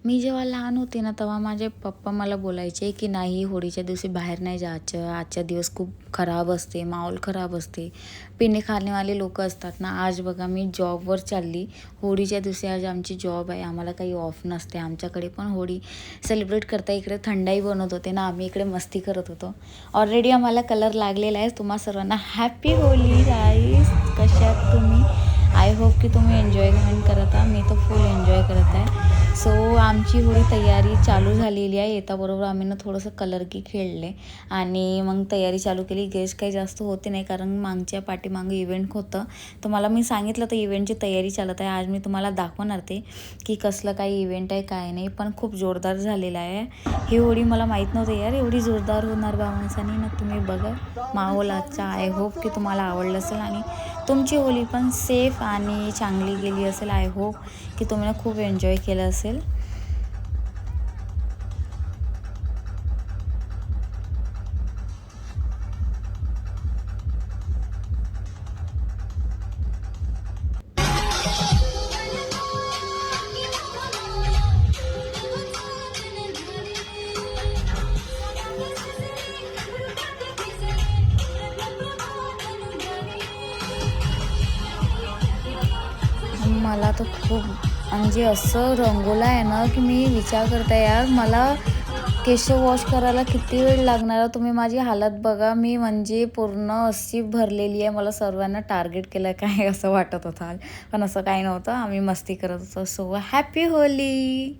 मी जेव्हा लहान होते ना, तेव्हा माझे पप्पा मला बोलायचे की नाही, होळीच्या दिवशी बाहेर नाही जायचं, आजचा दिवस खूप खराब असते, माहोल खराब असते, पिणे खाणेवाले लोक असतात ना. आज बघा मी जॉबवर चालली, होळीच्या दिवशी आज आमची जॉब आहे, आम्हाला काही ऑफ नसते, आमच्याकडे पण होळी सेलिब्रेट करता. इकडे थंडाई बनवत होते ना, आम्ही इकडे मस्ती करत होतो. ऑलरेडी आम्हाला कलर लागलेला आहे. तुम्हा सर्वांना हॅपी होली गाईज. कशात तुम्ही? आय होप की तुम्ही एन्जॉयमेंट करत आहात. मी तर फुल एन्जॉय करत आहे. सो आमची होळी तयारी चालू झालेली आहे. येताबरोबर आम्ही ना थोडंसं कलर की खेळले आणि मग तयारी चालू केली. गेस्ट काही जास्त होते नाही, कारण मागच्या पाठीमागं इव्हेंट होतं. तर मला मी सांगितलं तर इव्हेंटची तयारी चालत आहे. आज मी तुम्हाला दाखवणार ते की कसलं काही इव्हेंट आहे काय नाही, पण खूप जोरदार झालेला आहे. ही होळी मला माहीत नव्हतं यार एवढी जोरदार होणार बा माणसानी ना. तुम्ही बघा माहोल आजचा. आय होप की तुम्हाला आवडलं असेल आणि तुमची होळी पण सेफ आणि चांगली गेली असेल. आय होप की तुम्ही खूप एन्जॉय केलं असेल. मला तर खूप म्हणजे असं रंगोला आहे ना की मी विचार करते यार, मला केस वॉश करायला किती वेळ लागणार. तुम्ही माझी हालत बघा, मी म्हणजे पूर्ण अशी भरलेली आहे. मला सर्वांना टार्गेट केलं काय असं वाटत होतं, पण असं काही नव्हतं. आम्ही मस्ती करत होतो. So happy Holy.